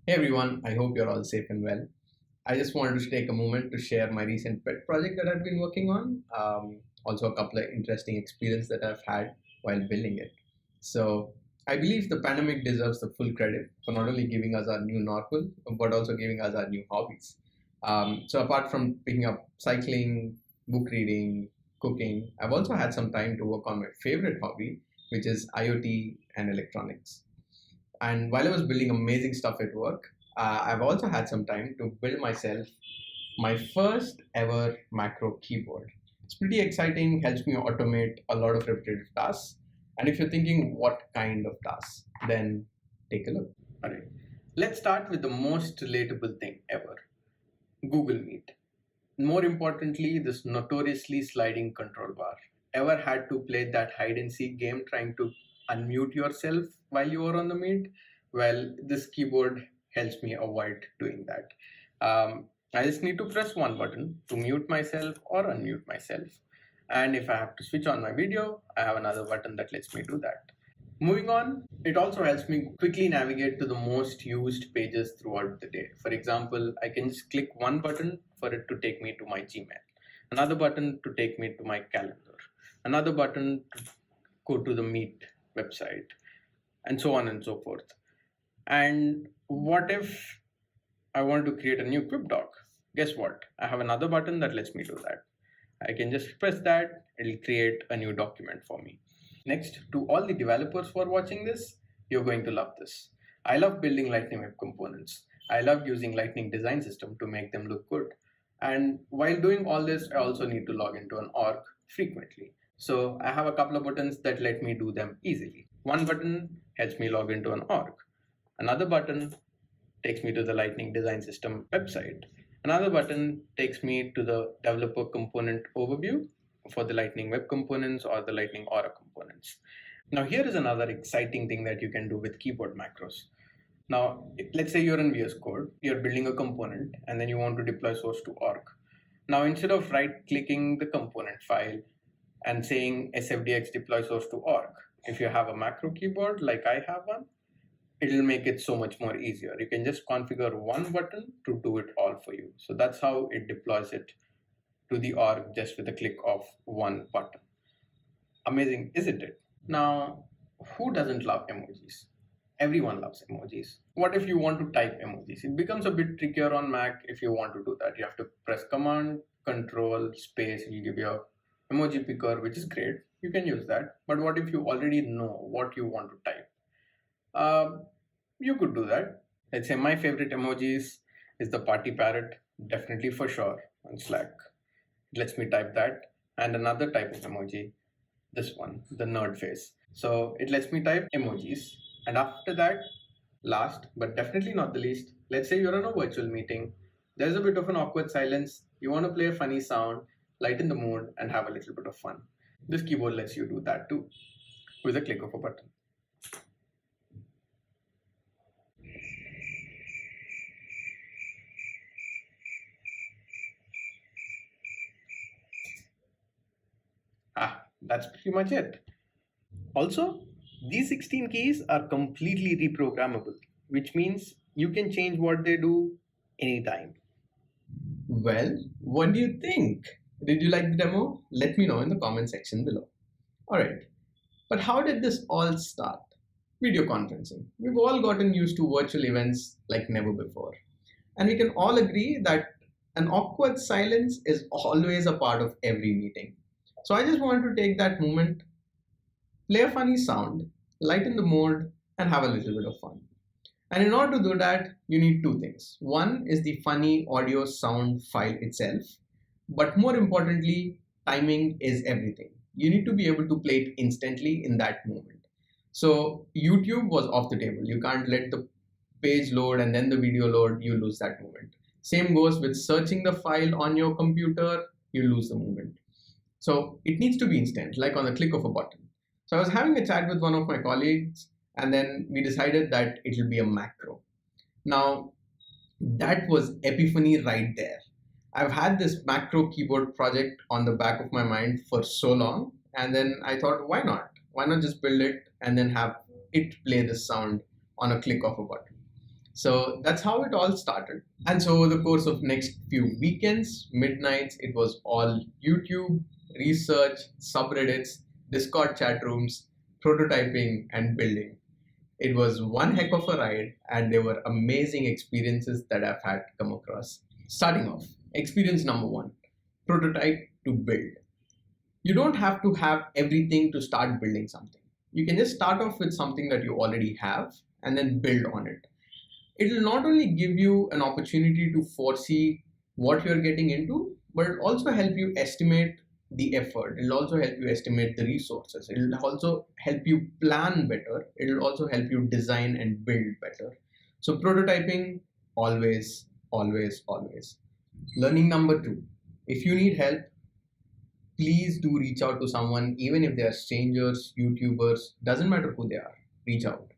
Hey everyone, I hope you're all safe and well. I just wanted to take a moment to share my recent pet project that I've been working on. Also, a couple of interesting experiences that I've had while building it. So, I believe the pandemic deserves the full credit for not only giving us our new normal, but also giving us our new hobbies. So, apart from picking up cycling, book reading, cooking, I've also had some time to work on my favorite hobby, which is IoT and electronics. And while I was building amazing stuff at work, I've also had some time to build myself my first ever macro keyboard. It's pretty exciting, helps me automate a lot of repetitive tasks. And if you're thinking what kind of tasks, then take a look. All right. Let's start with the most relatable thing ever, Google Meet. More importantly, this notoriously sliding control bar. Ever had to play that hide and seek game trying to unmute yourself while you are on the meet? Well, this keyboard helps me avoid doing that. I just need to press one button to mute myself or unmute myself. And if I have to switch on my video, I have another button that lets me do that. Moving on, it also helps me quickly navigate to the most used pages throughout the day. For example, I can just click one button for it to take me to my Gmail, another button to take me to my calendar, another button to go to the Meet website, and so on and so forth. And what if I want to create a new Quip doc? Guess what? I have another button that lets me do that. I can just press that, it'll create a new document for me. Next, to all the developers who are watching this, you're going to love this. I love building Lightning Web Components. I love using Lightning Design System to make them look good. And while doing all this, I also need to log into an org frequently. So I have a couple of buttons that let me do them easily. One button helps me log into an org. Another button takes me to the Lightning Design System website. Another button takes me to the developer component overview for the Lightning Web Components or the Lightning Aura components. Now, here is another exciting thing that you can do with keyboard macros. Now, let's say you're in VS Code, you're building a component, and then you want to deploy source to org. Now, instead of right-clicking the component file and saying sfdx deploy source to org, if you have a macro keyboard like I have one, it'll make it so much more easier. You can just configure one button to do it all for you. So that's how it deploys it to the org just with a click of one button. Amazing, isn't it? Now, who doesn't love emojis? Everyone loves emojis. What if you want to type emojis? It becomes a bit trickier on Mac if you want to do that. You have to press Command, Control, Space. It'll give you a emoji picker, which is great. You can use that. But what if you already know what you want to type? You could do that. Let's say my favorite emojis is the party parrot, definitely for sure on Slack. It lets me type that. And another type of emoji, this one, the nerd face. So it lets me type emojis. And after that, last but definitely not the least, let's say you're in a virtual meeting. There's a bit of an awkward silence. You want to play a funny sound, lighten the mood, and have a little bit of fun. This keyboard lets you do that too with a click of a button. That's pretty much it. Also, these 16 keys are completely reprogrammable, which means you can change what they do anytime. Well, what do you think? Did you like the demo? Let me know in the comment section below. Alright, but how did this all start? Video conferencing. We've all gotten used to virtual events like never before. And we can all agree that an awkward silence is always a part of every meeting. So I just wanted to take that moment, play a funny sound, lighten the mood, and have a little bit of fun. And in order to do that, you need two things. One is the funny audio sound file itself, but more importantly, timing is everything. You need to be able to play it instantly in that moment. So YouTube was off the table. You can't let the page load and then the video load, you lose that moment. Same goes with searching the file on your computer, you lose the moment. So it needs to be instant, like on the click of a button. So I was having a chat with one of my colleagues, and then we decided that it will be a macro. Now, that was epiphany right there. I've had this macro keyboard project on the back of my mind for so long, and then I thought, why not? Why not just build it and then have it play the sound on a click of a button? So that's how it all started. And so over the course of next few weekends, midnights, it was all YouTube, research, subreddits, Discord chat rooms, prototyping, and building. It was one heck of a ride, and there were amazing experiences that I've had come across. Starting off, experience number one, prototype to build. You don't have to have everything to start building something. You can just start off with something that you already have and then build on it. It will not only give you an opportunity to foresee what you're getting into, but it'll also help you estimate the effort. It'll also help you estimate the resources. It'll also help you plan better. It'll also help you design and build better. So prototyping, always, always, always. Learning number two, if you need help, please do reach out to someone, even if they are strangers, YouTubers, doesn't matter who they are, reach out.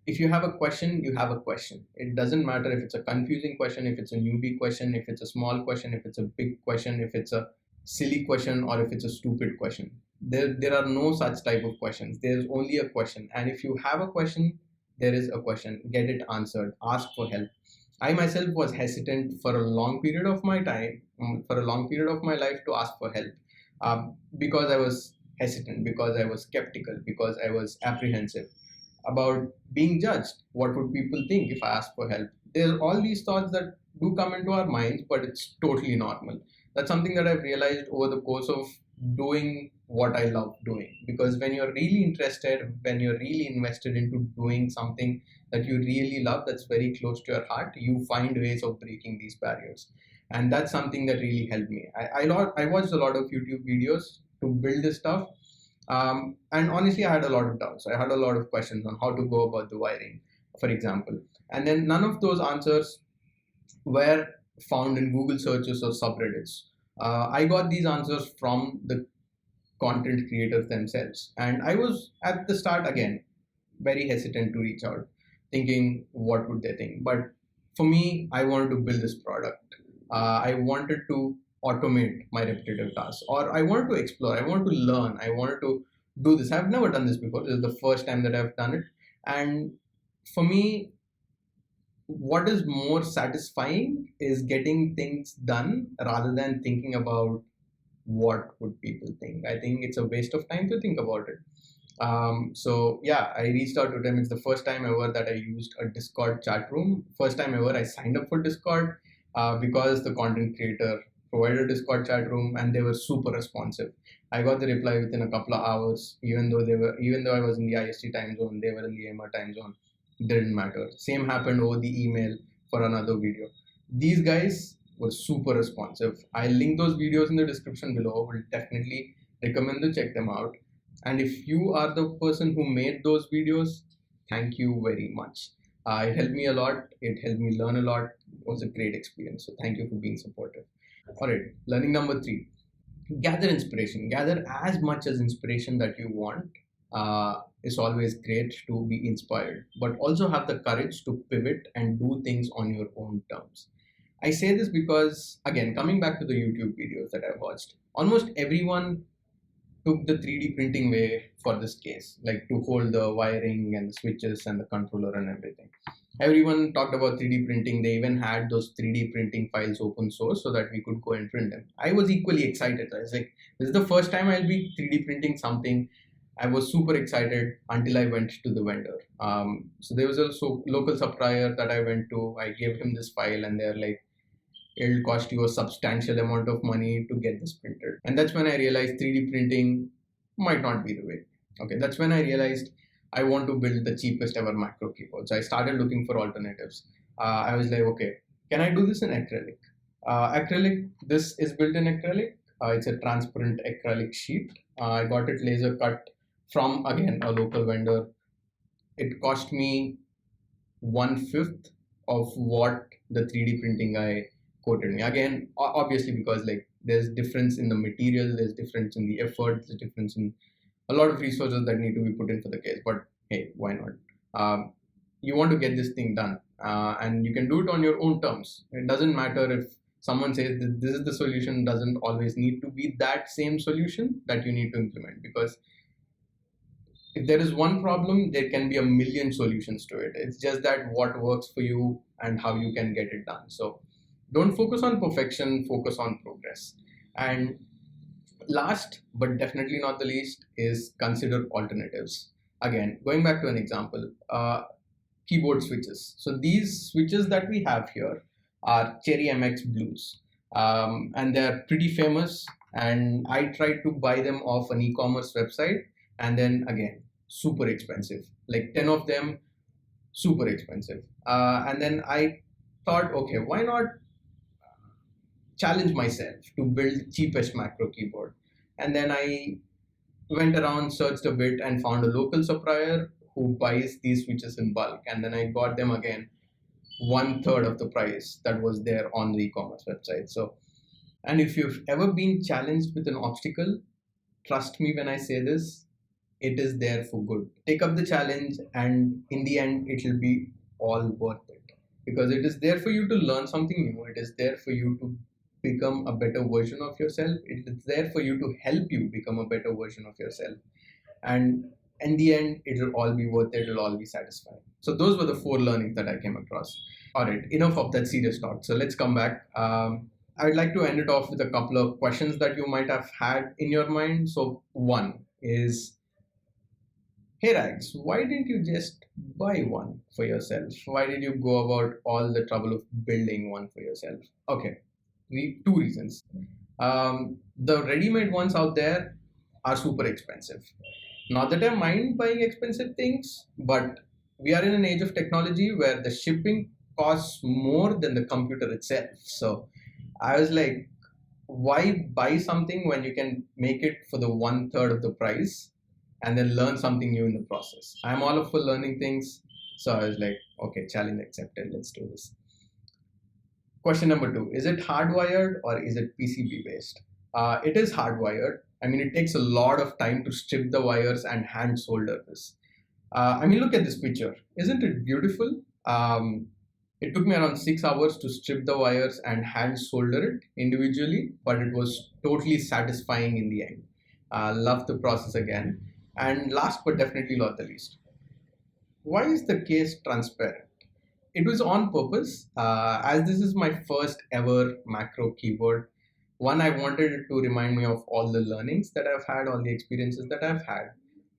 If you have a question, you have a question. It doesn't matter if it's a confusing question, if it's a newbie question, if it's a small question, if it's a big question, if it's a silly question, or if it's a stupid question. There are no such type of questions. There's only a question. And if you have a question, there is a question. Get it answered. Ask for help. I myself was hesitant for a long period of my time, for a long period of my life to ask for help, because I was hesitant, because I was skeptical, because I was apprehensive about being judged. What would people think if I ask for help? There are all these thoughts that do come into our minds, but it's totally normal. That's something that I've realized over the course of doing what I love doing. Because when you're really interested, when you're really invested into doing something that you really love, that's very close to your heart, you find ways of breaking these barriers. And that's something that really helped me. I watched a lot of YouTube videos to build this stuff, and honestly, I had a lot of doubts. I had a lot of questions on how to go about the wiring, for example. And then none of those answers were found in Google searches or subreddits. I got these answers from the content creators themselves. And I was at the start, again, very hesitant to reach out, thinking, what would they think? But for me, I wanted to build this product. I wanted to automate my repetitive tasks, or I wanted to explore, I wanted to learn, I wanted to do this. I've never done this before. This is the first time that I've done it. And for me, what is more satisfying is getting things done rather than thinking about what would people think. I think it's a waste of time to think about it. So yeah, I reached out to them. It's the first time ever that I used a Discord chat room. First time ever I signed up for Discord, because the content creator provided a Discord chat room, and they were super responsive. I got the reply within a couple of hours, even though I was in the IST time zone, they were in the EMA time zone. Didn't matter. Same happened over the email for another video. These guys were super responsive. I'll link those videos in the description below. Will definitely recommend to check them out. And if you are the person who made those videos, thank you very much. It helped me a lot. It helped me learn a lot. It was a great experience. So thank you for being supportive. All right, learning number three, gather inspiration. Gather as much as inspiration that you want. It's always great to be inspired, but also have the courage to pivot and do things on your own terms. I say this because, again, coming back to the YouTube videos that I've watched, almost everyone took the 3D printing way for this case, like to hold the wiring and the switches and the controller and everything. Everyone talked about 3D printing. They even had those 3D printing files open source so that we could go and print them. I was equally excited. I was like, this is the first time I'll be 3D printing something. I was super excited until I went to the vendor. So there was a local supplier that I went to. I gave him this file, and they're like, it'll cost you a substantial amount of money to get this printed. And that's when I realized 3D printing might not be the way. Okay, that's when I realized I want to build the cheapest ever macro keyboard. So I started looking for alternatives. I was like, okay, can I do this in acrylic? Acrylic, this is built in acrylic. It's a transparent acrylic sheet. I got it laser cut from, again, a local vendor. It cost me 1/5 of what the 3D printing guy quoted me. Again, obviously, because like there's difference in the material, there's difference in the effort, there's difference in a lot of resources that need to be put in for the case. But hey, why not? You want to get this thing done, and you can do it on your own terms. It doesn't matter if someone says that this is the solution. Doesn't always need to be that same solution that you need to implement, because If there is one problem, there can be a million solutions to it. It's just that what works for you and how you can get it done. So don't focus on perfection, focus on progress. And last but definitely not the least is consider alternatives. Again, going back to an example, keyboard switches. So these switches that we have here are Cherry MX Blues, and they're pretty famous. And I tried to buy them off an e-commerce website, and then again, super expensive. Like 10 of them, super expensive. And then I thought, okay, why not challenge myself to build cheapest macro keyboard? And then I went around, searched a bit, and found a local supplier who buys these switches in bulk. And then I got them again 1/3 of the price that was there on the e-commerce website. So, and if you've ever been challenged with an obstacle, trust me when I say this, it is there for good. Take up the challenge, and in the end, it will be all worth it because it is there for you to learn something new. It is there for you to become a better version of yourself. It is there for you to help you become a better version of yourself. And in the end, it'll all be worth it. It'll all be satisfying. So those were the 4 learnings that I came across. All right, enough of that serious talk. So let's come back. I'd like to end it off with a couple of questions that you might have had in your mind. So one is, hey Rags, why didn't you just buy one for yourself? Why did you go about all the trouble of building one for yourself? Okay, 2 reasons. The ready-made ones out there are super expensive. Not that I mind buying expensive things, but we are in an age of technology where the shipping costs more than the computer itself. So I was like, why buy something when you can make it for the 1/3 of the price and then learn something new in the process? I'm all up for learning things. So I was like, okay, challenge accepted. Let's do this. Question number 2, is it hardwired or is it PCB based? It is hardwired. I mean, it takes a lot of time to strip the wires and hand solder this. I mean, look at this picture. Isn't it beautiful? It took me around 6 hours to strip the wires and hand solder it individually, but it was totally satisfying in the end. Love the process again. And last but definitely not the least, why is the case transparent? It was on purpose, as this is my first ever macro keyboard. One, I wanted it to remind me of all the learnings that I've had, all the experiences that I've had.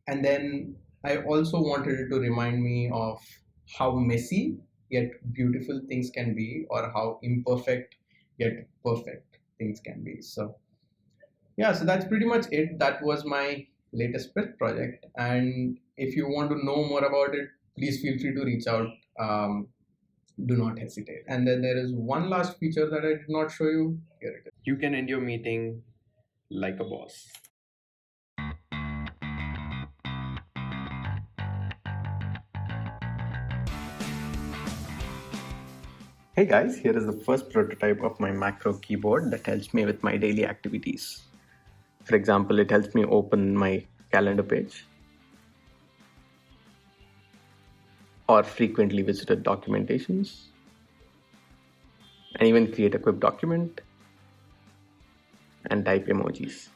And then I also wanted it to remind me of how messy yet beautiful things can be, or how imperfect yet perfect things can be. So yeah, so that's pretty much it. That was my latest pet project. And if you want to know more about it, please feel free to reach out. Do not hesitate. And then there is one last feature that I did not show you. Here it is. You can end your meeting like a boss. Hey guys, here is the first prototype of my macro keyboard that helps me with my daily activities. For example, it helps me open my calendar page or frequently visited documentations, and even create a quick document and type emojis.